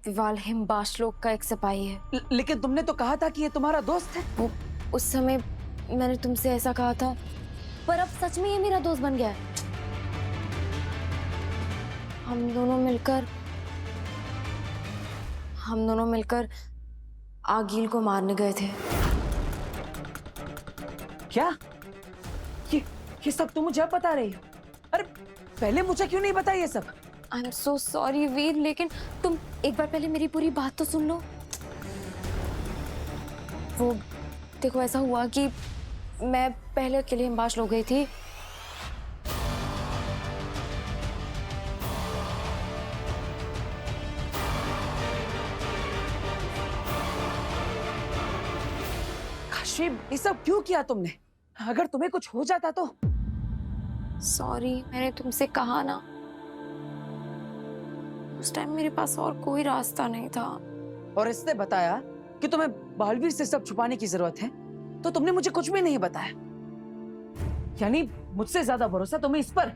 विवाल हिमबाश लोक का एक सिपाही है। लेकिन तुमने तो कहा था कि ये तुम्हारा दोस्त है। वो उस समय मैंने तुमसे ऐसा कहा था, पर अब सच में ये मेरा दोस्त बन गया है। हम दोनों मिलकर आगील को मारने गए थे। क्या? ये सब तुम मुझे अब बता रही हो? अरे पहले मुझे क्यों नहीं बताया ये सब? आई एम सो सॉरी वीर, लेकिन तुम एक बार पहले मेरी पूरी बात तो सुन लो। वो देखो, ऐसा हुआ कि मैं पहले अकेले हिमबाश हो गई थी। काशी, ये सब क्यों किया तुमने? अगर तुम्हें कुछ हो जाता तो? सॉरी, मैंने तुमसे कहा ना, उस टाइम मेरे पास और कोई रास्ता नहीं था। और इसने बताया कि तुम्हें बालवीर से सब छुपाने की जरूरत है, तो तुमने मुझे कुछ भी नहीं बताया। यानी मुझसे ज्यादा भरोसा तुम्हें इस पर?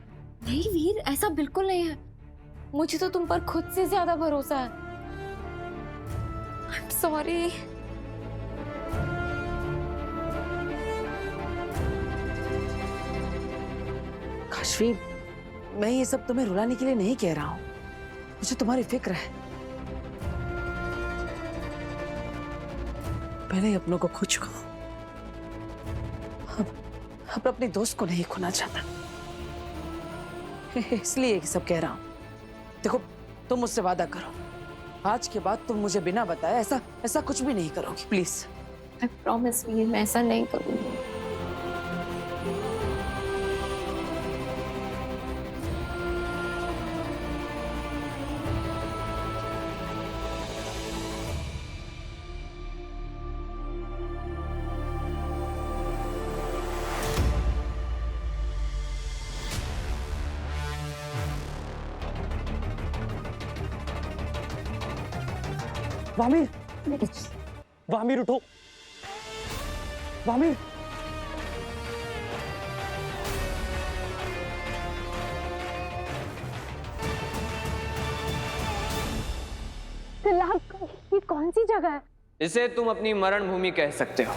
नहीं वीर, ऐसा बिल्कुल नहीं है। मुझे तो तुम पर खुद से ज्यादा भरोसा है। I am sorry. काशवी, मैं ये सब तुम्हें रुलाने के लिए नहीं कह रहा हूं। मुझे तुम्हारी फिक्र है। पहले ही अपनों को खो चुका हूं। अब अपने दोस्त को नहीं खोना चाहता, इसलिए ये सब कह रहा हूं। देखो, तुम मुझसे वादा करो, आज के बाद तुम मुझे बिना बताए ऐसा कुछ भी नहीं करोगी, प्लीज। आई प्रॉमिस वीर, मैं ऐसा नहीं करूंगी। वामिर, वामिर उठो, वामिर। ये कौन सी जगह है? इसे तुम अपनी मरण भूमि कह सकते हो।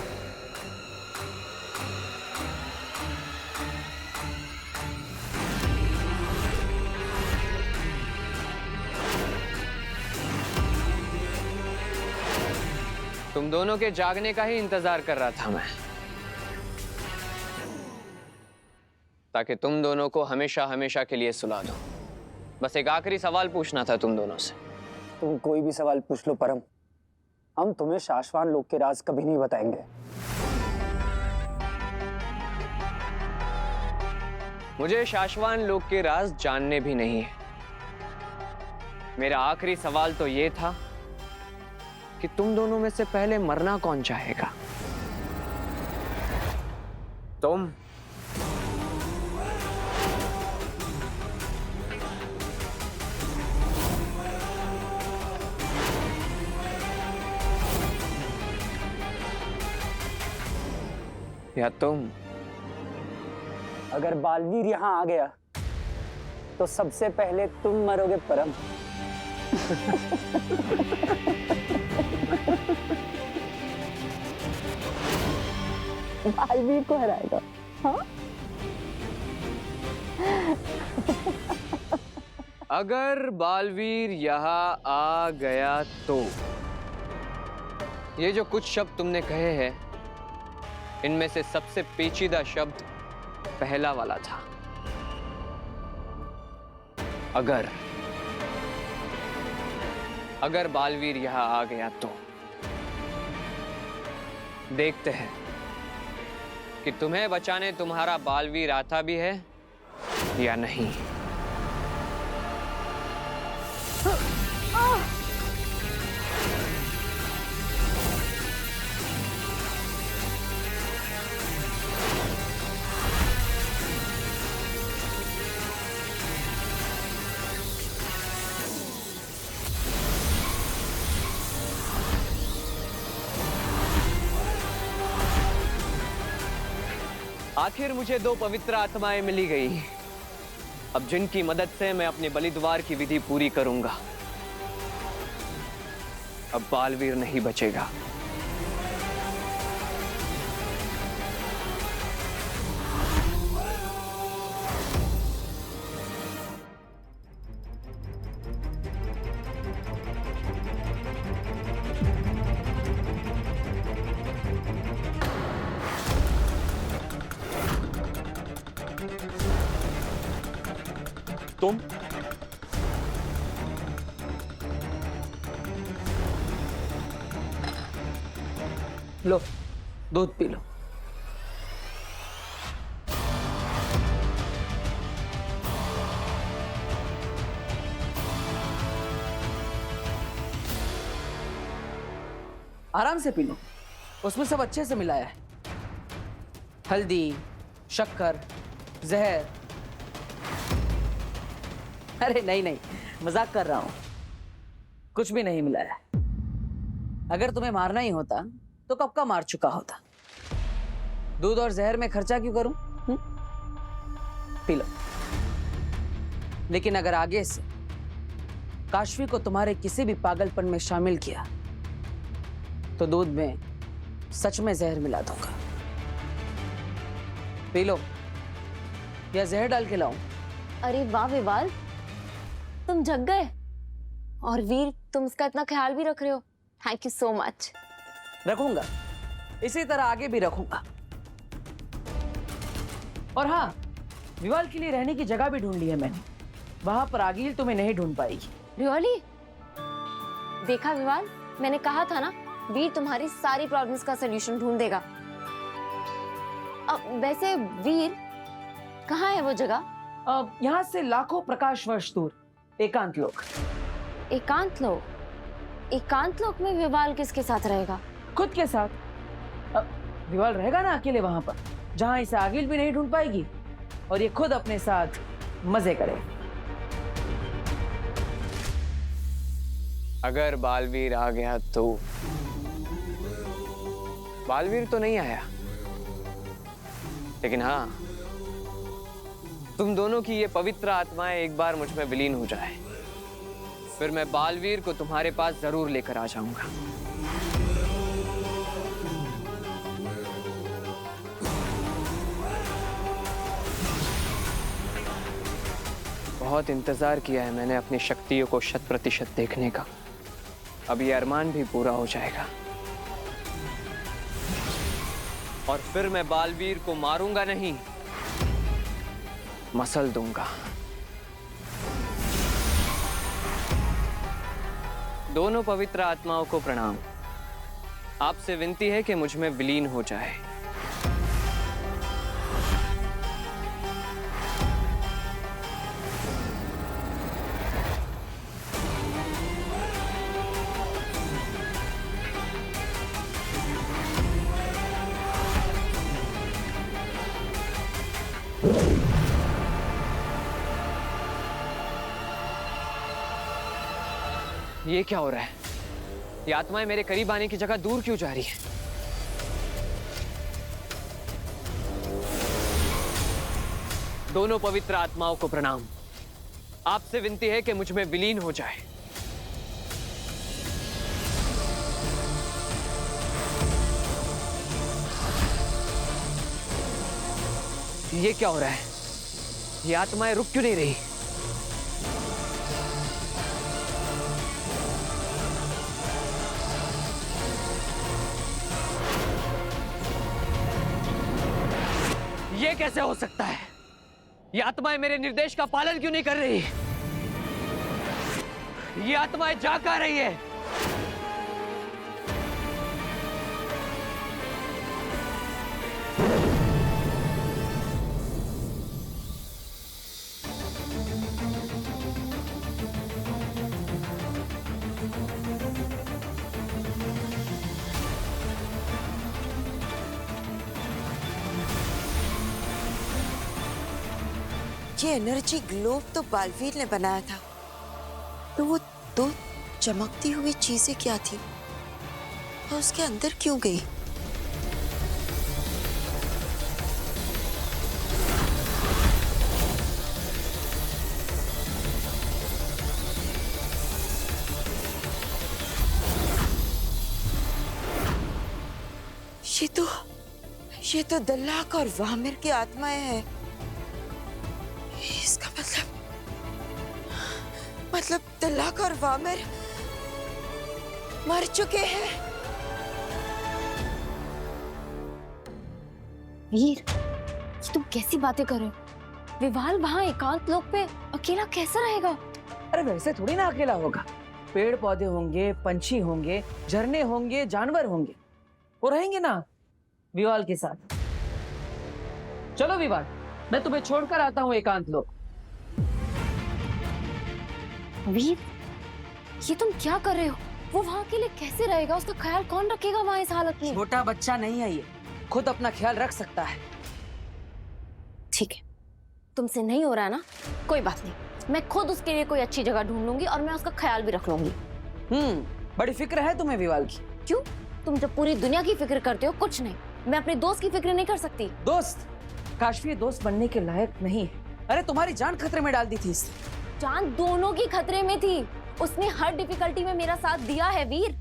तुम दोनों के जागने का ही इंतजार कर रहा था मैं, ताकि तुम दोनों को हमेशा हमेशा के लिए सुला दूं। बस एक आखिरी सवाल पूछना था तुम दोनों से। तुम कोई भी सवाल पूछ लो परम, हम तुम्हें शाश्वान लोक के राज कभी नहीं बताएंगे। मुझे शाश्वान लोक के राज जानने भी नहीं है। मेरा आखिरी सवाल तो ये था कि तुम दोनों में से पहले मरना कौन चाहेगा? तुम या तुम? अगर बालवीर यहाँ आ गया तो सबसे पहले तुम मरोगे परम। बालवीर को हराएगा, हाँ? अगर बालवीर यहाँ आ गया तो ये जो कुछ शब्द तुमने कहे हैं, इनमें से सबसे पेचीदा शब्द पहला वाला था, अगर बालवीर यहाँ आ गया तो। देखते हैं कि तुम्हें बचाने तुम्हारा बालवीर आता भी है या नहीं। आखिर मुझे दो पवित्र आत्माएं मिली गई, अब जिनकी मदद से मैं अपने बलिद्वार की विधि पूरी करूंगा। अब बालवीर नहीं बचेगा। तुम लो, दूध पी लो। आराम से पी लो, उसमें सब अच्छे से मिलाया है। हल्दी, शक्कर, जहर। अरे नहीं नहीं, मजाक कर रहा हूं, कुछ भी नहीं मिलाया है। अगर तुम्हें मारना ही होता तो कब का मार चुका होता। दूध और जहर में खर्चा क्यों करूं? P low. लेकिन अगर आगे से काशवी को तुम्हारे किसी भी पागलपन में शामिल किया तो दूध में सच में जहर मिला दूंगा। पी लो, या जहर डाल के लाऊं? अरे वाह विवाल, तुम जग गए। और वीर, तुम उसका इतना ख्याल भी रख रहे हो। Thank you so much. रखूंगा, इसी तरह आगे भी रखूंगा। और हाँ, विवाल के लिए रहने की जगह भी ढूंढ ली है मैंने। वहां पर आगिल तुम्हें नहीं ढूंढ पाएगी। रियली? देखा विवाल, मैंने कहा था ना, वीर तुम्हारी सारी प्रॉब्लम्स का सलूशन ढूंढ देगा। वैसे वीर, कहाँ है वो जगह? यहाँ से लाखों प्रकाश वर्ष दूर, एकांत लोक। एकांत लोक? एकांत लोक में विवाल किसके साथ रहेगा? खुद के साथ। विवाल रहेगा ना अकेले वहां पर, जहां इसे आगिल भी नहीं ढूंढ पाएगी, और ये खुद अपने साथ मजे करे। अगर बालवीर आ गया तो? बालवीर तो नहीं आया, लेकिन हाँ, तुम दोनों की ये पवित्र आत्माएं एक बार मुझ में विलीन हो जाए, फिर मैं बालवीर को तुम्हारे पास जरूर लेकर आ जाऊंगा। बहुत इंतजार किया है मैंने अपनी शक्तियों को 100% देखने का। अब ये अरमान भी पूरा हो जाएगा, और फिर मैं बालवीर को मारूंगा नहीं, मसल दूंगा। दोनों पवित्र आत्माओं को प्रणाम। आपसे विनती है कि मुझ में विलीन हो जाए। ये क्या हो रहा है? ये आत्माएं मेरे करीब आने की जगह दूर क्यों जा रही हैं? दोनों पवित्र आत्माओं को प्रणाम। आपसे विनती है कि मुझ में विलीन हो जाए। ये क्या हो रहा है? ये आत्माएं रुक क्यों नहीं रही? ये कैसे हो सकता है? ये आत्माएं मेरे निर्देश का पालन क्यों नहीं कर रही? ये आत्माएं जा कहां रही है? ये एनर्जी ग्लोब तो बालवीर ने बनाया था, तो वो दो चमकती हुई चीजें क्या थी और उसके अंदर क्यों गई? ये तो दल्लाक और वामिर की आत्माएं हैं। इसका मतलब दल्लाक और वामिर मर चुके हैं। वीर, ये तुम कैसी बातें कर रहे हो? विवाल वहाँ एकांत लोक पे अकेला कैसे रहेगा? अरे वैसे थोड़ी ना अकेला होगा। पेड़ पौधे होंगे, पंछी होंगे, झरने होंगे, जानवर होंगे, वो रहेंगे ना विवाल के साथ। चलो विवाल, मैं तुम्हें छोड़कर आता हूँ एकांत लोक। वीर, ये तुम क्या कर रहे हो? वो वहाँ के लिए कैसे रहेगा? उसका ख्याल कौन रखेगा वहाँ इस हालत में? छोटा बच्चा नहीं है ये, खुद अपना ख्याल रख सकता है। ठीक है, तुमसे नहीं हो रहा है ना, कोई बात नहीं। मैं खुद उसके लिए कोई अच्छी जगह ढूंढ लूंगी और मैं उसका ख्याल भी रख लूंगी। बड़ी फिक्र है तुम्हें विवाल की। क्यों? तुम जब पूरी दुनिया की फिक्र करते हो कुछ नहीं, मैं अपने दोस्त की फिक्र नहीं कर सकती? दोस्त? काशवी दोस्त बनने के लायक नहीं है। अरे तुम्हारी जान खतरे में डाल दी थी इसने। जान दोनों की खतरे में थी। उसने हर डिफिकल्टी में मेरा साथ दिया है वीर।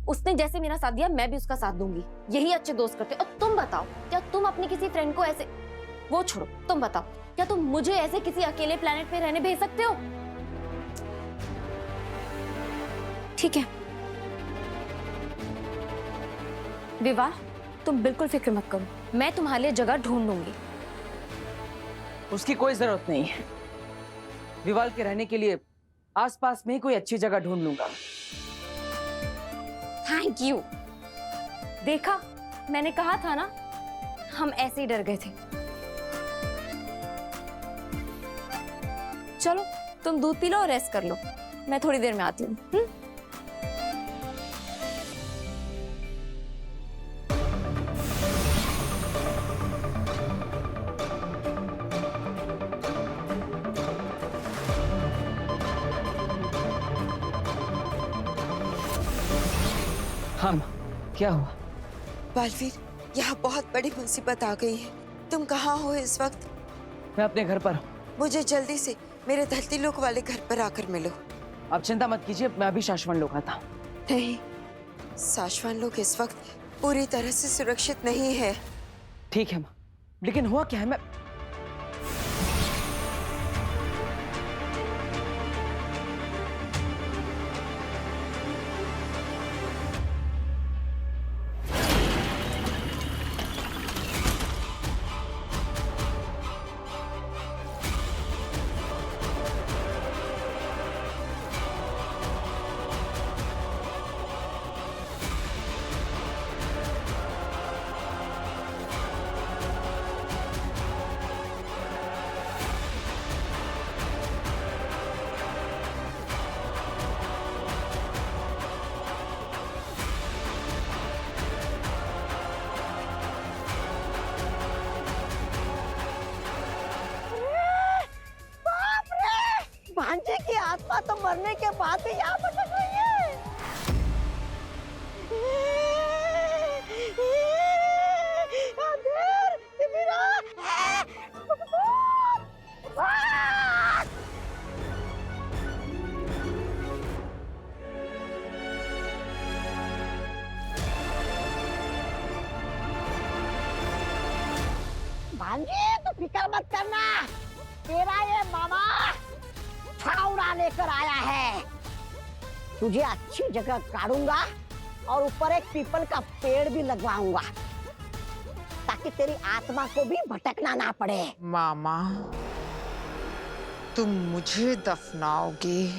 उसने जैसे मेरा साथ दिया मैं भी उसका साथ दूंगी। यही अच्छे दोस्त करते। और तुम बताओ, क्या तुम अपने किसी फ्रेंड को ऐसे, वो छोड़ो, तुम बताओ, क्या तुम मुझे ऐसे किसी अकेले प्लेनेट पे रहने भेज सकते हो? ठीक है विवाह, तुम बिल्कुल फिक्र मत करो, मैं तुम्हारे लिए जगह ढूंढ लूंगी। उसकी कोई जरूरत नहीं है। विवाल के रहने के लिए आसपास में ही कोई अच्छी जगह ढूंढ लूंगा। Thank you. देखा, मैंने कहा था ना, हम ऐसे ही डर गए थे। चलो तुम दूध पी लो और रेस्ट कर लो, मैं थोड़ी देर में आती हूँ। हाँ माँ, क्या हुआ? बालवीर, यहाँ बहुत बड़ी मुसीबत आ गई है। तुम कहाँ हो इस वक्त? मैं अपने घर पर हूँ। मुझे जल्दी से मेरे धरती लोक वाले घर पर आकर मिलो। आप चिंता मत कीजिए, मैं अभी शाश्वन लोक आता हूँ। नहीं, शाश्वन लोक इस वक्त पूरी तरह से सुरक्षित नहीं है। ठीक है माँ, लेकिन हुआ क्या है? मैं भांजे की आत्मा तो मरने के बाद भी यहाँ भटक रही है। अंधेर, तिमिरा, भांजे तो फिक्र मत करना, तेरा ये मामा फावड़ा लेकर आया है। तुझे अच्छी जगह काटूंगा और ऊपर एक पीपल का पेड़ भी लगवाऊंगा ताकि तेरी आत्मा को भी भटकना ना पड़े। मामा, तुम मुझे दफनाओगे?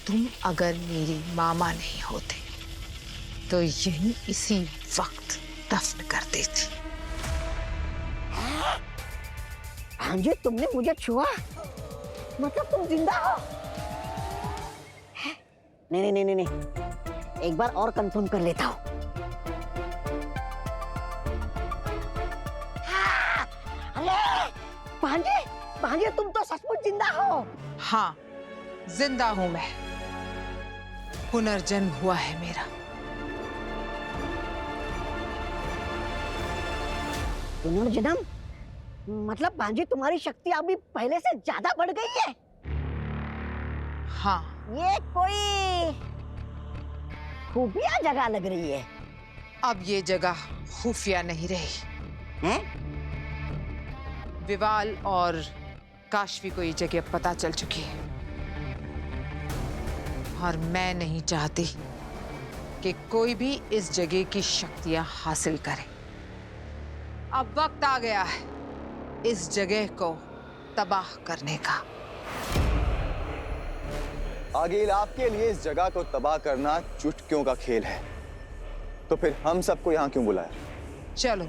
तुम अगर मेरी मामा नहीं होते तो यही इसी वक्त दफन कर देती। भांजे, तुमने मुझे छुआ, मतलब तुम जिंदा हो? नहीं नहीं नहीं नहीं, एक बार और कंफर्म कर लेता हूँ। भांजे, भांजे, तुम तो सचमुच जिंदा हो। हाँ, जिंदा हूं मैं। पुनर्जन्म हुआ है मेरा। पुनर्जन्म? मतलब भांजी तुम्हारी शक्ति अभी पहले से ज्यादा बढ़ गई है? हाँ, ये कोई खुफिया जगह लग रही है। अब ये जगह खुफिया नहीं रही। हैं? विवाल और काशवी को ये जगह पता चल चुकी है और मैं नहीं चाहती कि कोई भी इस जगह की शक्तियां हासिल करे। अब वक्त आ गया है इस जगह को तबाह करने का। आगिल, आपके लिए इस जगह को तबाह करना चुटकियों का खेल है, तो फिर हम सबको यहाँ क्यों बुलाया? चलो,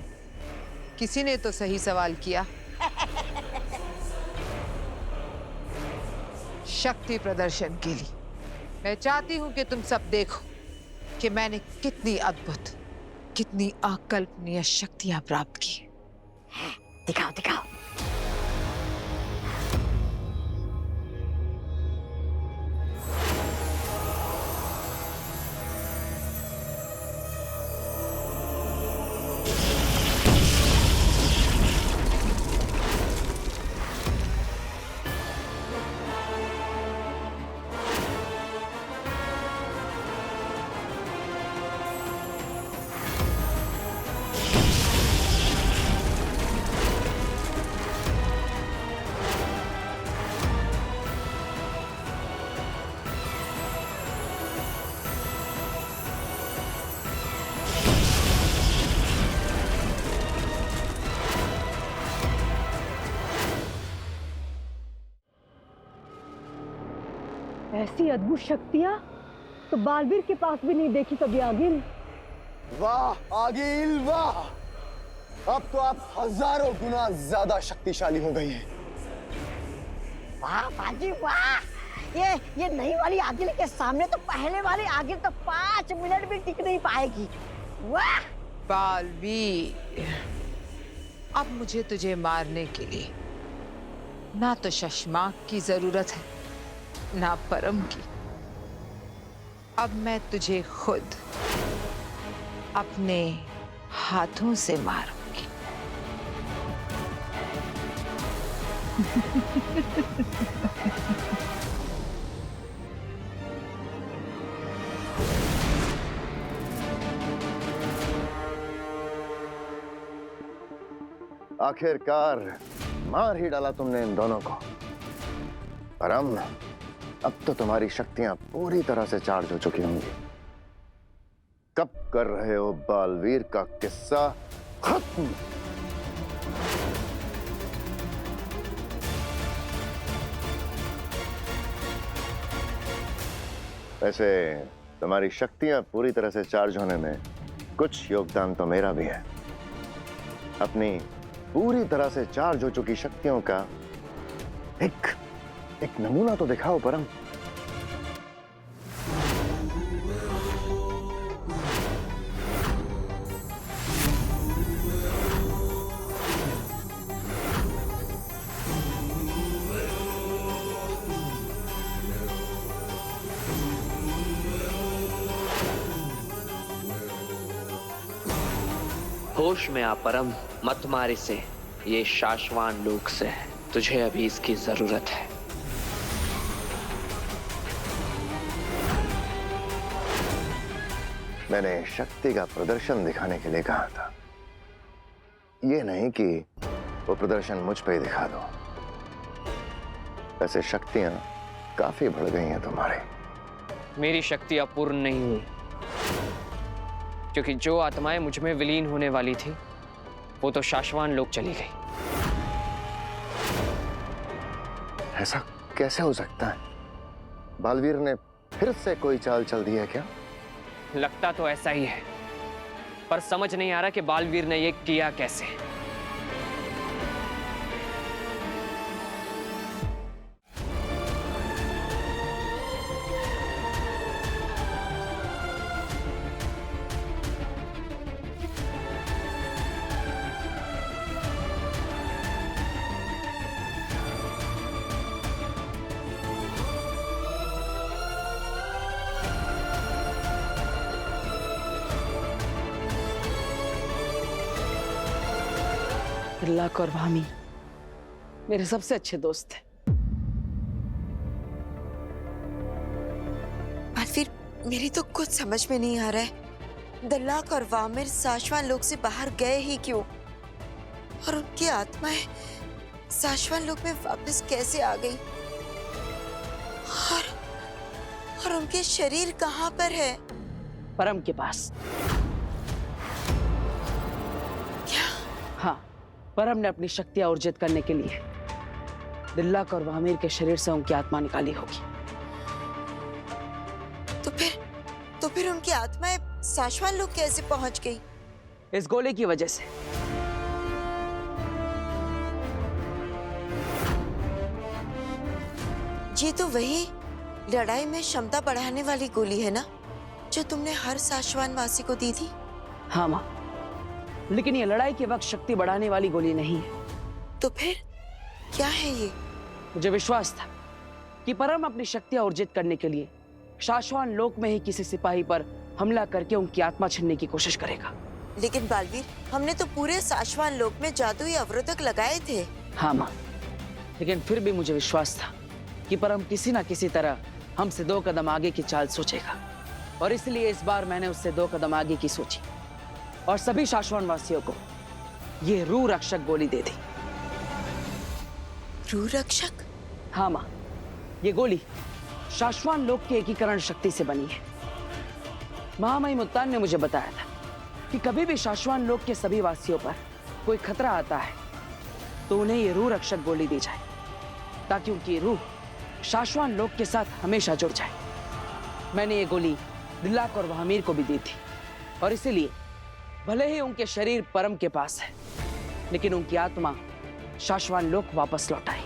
किसी ने तो सही सवाल किया। शक्ति प्रदर्शन के लिए मैं चाहती हूं कि तुम सब देखो कि मैंने कितनी अद्भुत, कितनी अकल्पनीय शक्तियां प्राप्त की। दिखाओ दिखाओ। ऐसी अद्भुत शक्तियां तो बालवीर के पास भी नहीं देखी कभी आगिल। वाह आगिल वाह, अब तो आप हजारों गुना ज्यादा शक्तिशाली हो गई हैं। वाह भांजी वाह। ये नई वाली आगिल के सामने तो पहले वाली आगिल तो 5 मिनट भी टिक नहीं पाएगी। वाह। बालवीर, अब मुझे तुझे मारने के लिए ना तो शशमाक की जरूरत है ना परम की। अब मैं तुझे खुद अपने हाथों से मारूंगी। आखिरकार मार ही डाला तुमने इन दोनों को। परम, अब तो तुम्हारी शक्तियां पूरी तरह से चार्ज हो चुकी होंगी। कब कर रहे हो बालवीर का किस्सा खत्म? वैसे तुम्हारी शक्तियां पूरी तरह से चार्ज होने में कुछ योगदान तो मेरा भी है। अपनी पूरी तरह से चार्ज हो चुकी शक्तियों का एक नमूना तो दिखाओ परम। होश में आ परम, मत मार इसे। ये शाश्वान लोक से है, तुझे अभी इसकी जरूरत है। मैंने शक्ति का प्रदर्शन दिखाने के लिए कहा था, ये नहीं कि वो प्रदर्शन मुझ पे ही दिखा दो। वैसे शक्तियां काफी बढ़ गई हैं तुम्हारे। मेरी शक्ति अपूर्ण नहीं हुई, क्योंकि जो आत्माएं मुझ में विलीन होने वाली थी वो तो शाश्वान लोक चली गई। ऐसा कैसे हो सकता है? बालवीर ने फिर से कोई चाल चल दी है क्या? लगता तो ऐसा ही है, पर समझ नहीं आ रहा कि बालवीर ने ये किया कैसे। तिल्लाक और भामी मेरे सबसे अच्छे दोस्त थे। बालवीर, मेरी तो कुछ समझ में नहीं आ रहा है। दल्लाक और वामिर साशवान लोक से बाहर गए ही क्यों? और उनकी आत्माएं साशवान लोक में वापस कैसे आ गई? और उनके शरीर कहाँ पर है? परम के पास। क्या? हाँ, परम ने अपनी शक्तियां अर्जित करने के लिए दिल्लाक और वामिर के शरीर से उनकी आत्मा निकाली होगी। तो फिर उनकी आत्माएं साशवान लोक कैसे पहुंच गई? इस गोले की वजह से। ये तो वही लड़ाई में क्षमता बढ़ाने वाली गोली है ना, जो तुमने हर साशवान वासी को दी थी? हाँ माँ, लेकिन ये लड़ाई के वक्त शक्ति बढ़ाने वाली गोली नहीं है। तो फिर क्या है ये? मुझे विश्वास था कि परम अपनी शक्तियां अर्जित करने के लिए शाश्वान लोक में ही किसी सिपाही पर हमला करके उनकी आत्मा छीनने की कोशिश करेगा। लेकिन बालवीर, हमने तो पूरे साशवान लोक में जादुई अवरोधक लगाए थे। हाँ माँ, लेकिन फिर भी मुझे विश्वास था कि परम किसी ना किसी तरह हमसे 2 कदम आगे की चाल सोचेगा, और इसलिए इस बार मैंने उससे 2 कदम आगे की सोची और सभी शाश्वान वासियों को ये रूह रक्षक गोली दे दी। रूह रक्षक? हाँ माँ, ये गोली शाश्वान लोक के एकीकरण शक्ति से बनी है। महामहिम मुत्तान ने मुझे बताया था कि कभी भी शाश्वान लोक के सभी वासियों पर कोई खतरा आता है तो उन्हें ये रूह रक्षक गोली दी जाए, ताकि उनकी रूह शाश्वान लोक के साथ हमेशा जुड़ जाए। मैंने ये गोली दिल्लाक और वामिर को भी दी थी, और इसीलिए भले ही उनके शरीर परम के पास है, लेकिन उनकी आत्मा शाश्वान लोक वापस लौट आई।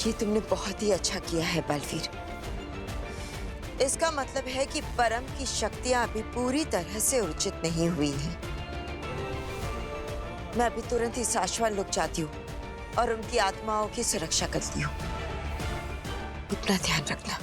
ये तुमने बहुत ही अच्छा किया है बालवीर। इसका मतलब है कि परम की शक्तियां अभी पूरी तरह से अर्जित नहीं हुई हैं। मैं अभी तुरंत ही साशवान लोक जाती हूँ और उनकी आत्माओं की सुरक्षा करती हूँ। अपना ध्यान रखना।